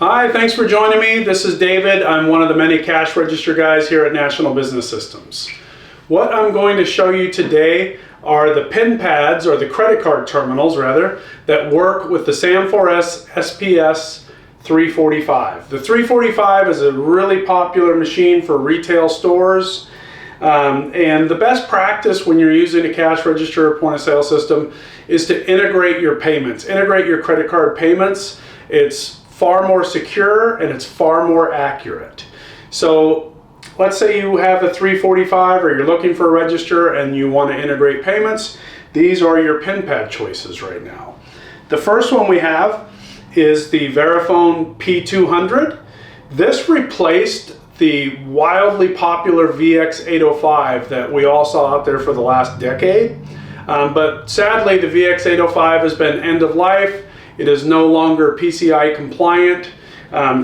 Hi, thanks for joining me. This is David. I'm one of the many cash register guys here at National Business Systems. What I'm going to show you today are the pin pads, or the credit card terminals rather, that work with the SAM4s SPS-345. The 345 is a really popular machine for retail stores. And the best practice when you're using a cash register or point of sale system is to integrate your payments, integrate your credit card payments. It's far more secure and it's far more accurate. So let's say you have a 345 or you're looking for a register and you want to integrate payments. These are your pin pad choices right now. The first one we have is the Verifone P200. This replaced the wildly popular VX805 that we all saw out there for the last decade. But sadly, the VX805 has been end of life. It is no longer PCI compliant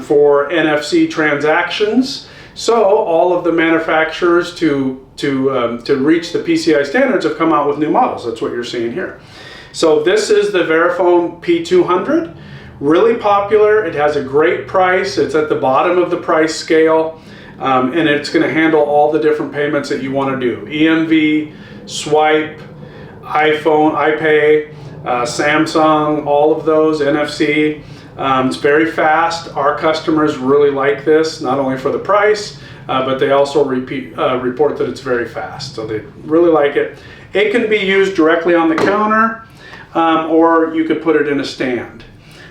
for NFC transactions. So all of the manufacturers to reach the PCI standards have come out with new models. That's what you're seeing here. So this is the Verifone P200. Really popular. It has a great price. It's at the bottom of the price scale. And it's going to handle all the different payments that you want to do. EMV, swipe, iPhone, iPay, Samsung, all of those, NFC. It's very fast. Our customers really like this, not only for the price, but they also report that it's very fast. So they really like it. It can be used directly on the counter, or you could put it in a stand.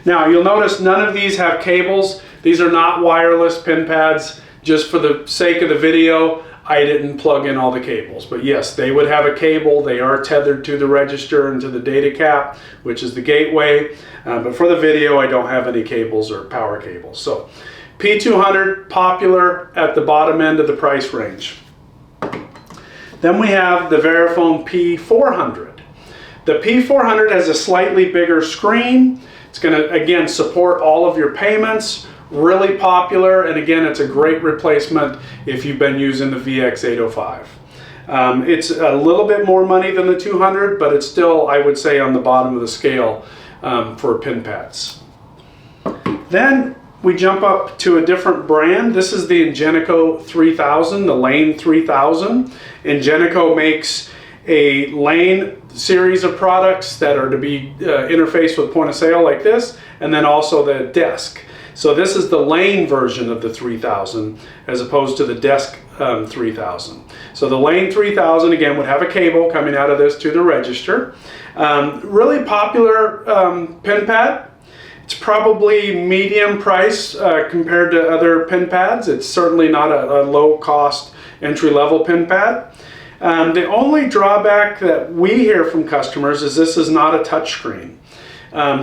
Now you'll notice none of these have cables. These are not wireless pin pads. Just for the sake of the video, I didn't plug in all the cables. But yes, they would have a cable. They are tethered to the register and to the data cap, which is the gateway. But for the video, I don't have any cables or power cables. So P200, popular at the bottom end of the price range. Then we have the Verifone P400. The P400 has a slightly bigger screen. It's going to, again, support all of your payments. Really popular, and again, it's a great replacement if you've been using the VX805. It's a little bit more money than the 200, but it's still, I would say, on the bottom of the scale for pin pads. Then we jump up to a different brand. This is the Ingenico 3000, the Lane 3000. Ingenico makes a Lane series of products that are to be interfaced with point of sale like this, and then also the desk. So this is the Lane version of the 3000 as opposed to the desk 3000. So the Lane 3000 again would have a cable coming out of this to the register. Really popular pin pad. It's probably medium price compared to other pin pads. It's certainly not a low cost entry-level pin pad. The only drawback that we hear from customers is this is not a touchscreen.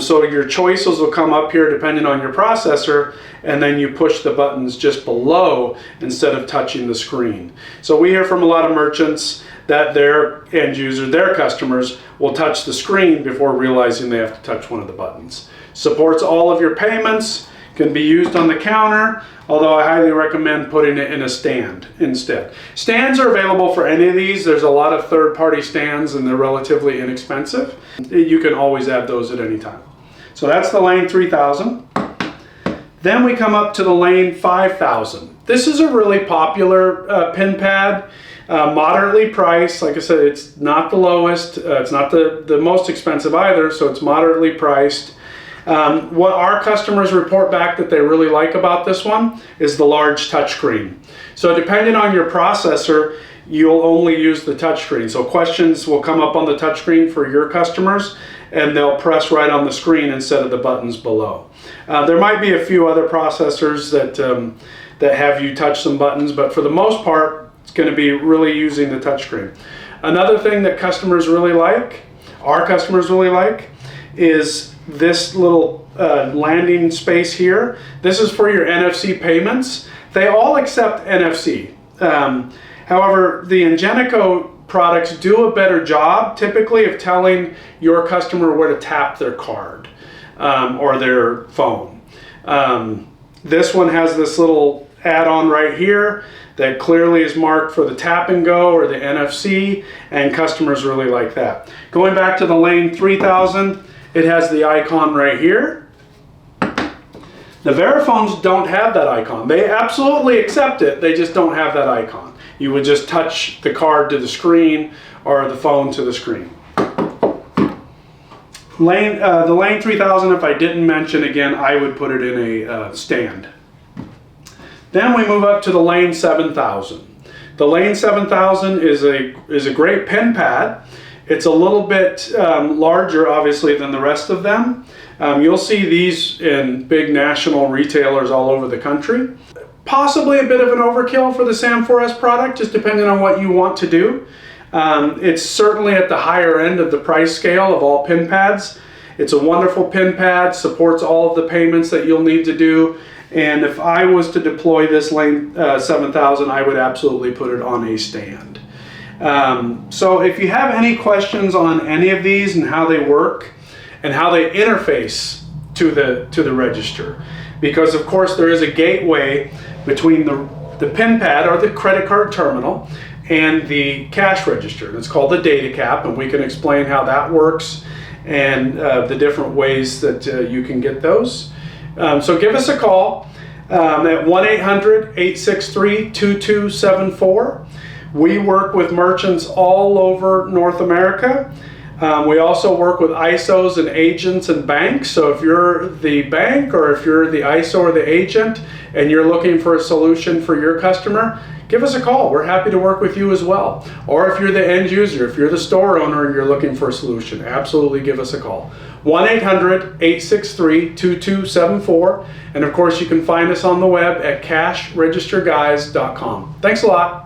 So your choices will come up here depending on your processor, and then you push the buttons just below instead of touching the screen. So we hear from a lot of merchants that their end user, their customers, will touch the screen before realizing they have to touch one of the buttons. Supports all of your payments, can be used on the counter, although I highly recommend putting it in a stand instead. Stands are available for any of these. There's a lot of third-party stands and they're relatively inexpensive. You can always add those at any time. So that's the Lane 3000. Then we come up to the Lane 5000. This is a really popular pin pad, moderately priced. Like I said, it's not the lowest, it's not the most expensive either, so it's moderately priced. What our customers report back that they really like about this one is the large touchscreen. So depending on your processor, you'll only use the touchscreen. So questions will come up on the touchscreen for your customers, and they'll press right on the screen instead of the buttons below. There might be a few other processors that have you touch some buttons, but for the most part, it's going to be really using the touchscreen. Another thing that customers really like, our customers really like, is this little landing space here. This is for your NFC payments. They all accept NFC. However, the Ingenico products do a better job typically of telling your customer where to tap their card or their phone. This one has this little add-on right here that clearly is marked for the tap and go or the NFC, and customers really like that. Going back to the Lane 3000, it has the icon right here. The Verifones don't have that icon. They absolutely accept it, they just don't have that icon. You would just touch the card to the screen or the phone to the screen. The Lane 3000, if I didn't mention again, I would put it in a stand. Then we move up to the Lane 7000. The Lane 7000 is a great pin pad. It's a little bit larger, obviously, than the rest of them. You'll see these in big national retailers all over the country. Possibly a bit of an overkill for the SAM4s product, just depending on what you want to do. It's certainly at the higher end of the price scale of all pin pads. It's a wonderful pin pad, supports all of the payments that you'll need to do. And if I was to deploy this Lane 7000, I would absolutely put it on a stand. So if you have any questions on any of these and how they work and how they interface to the register, because of course there is a gateway between the pin pad or the credit card terminal and the cash register. It's called the data cap, and we can explain how that works and the different ways that you can get those. So give us a call at 1-800-863-2274. We work with merchants all over North America. We also work with ISOs and agents and banks. So if you're the bank or if you're the ISO or the agent and you're looking for a solution for your customer, give us a call. We're happy to work with you as well. Or if you're the end user, if you're the store owner and you're looking for a solution, absolutely give us a call. 1-800-863-2274. And of course, you can find us on the web at cashregisterguys.com. Thanks a lot.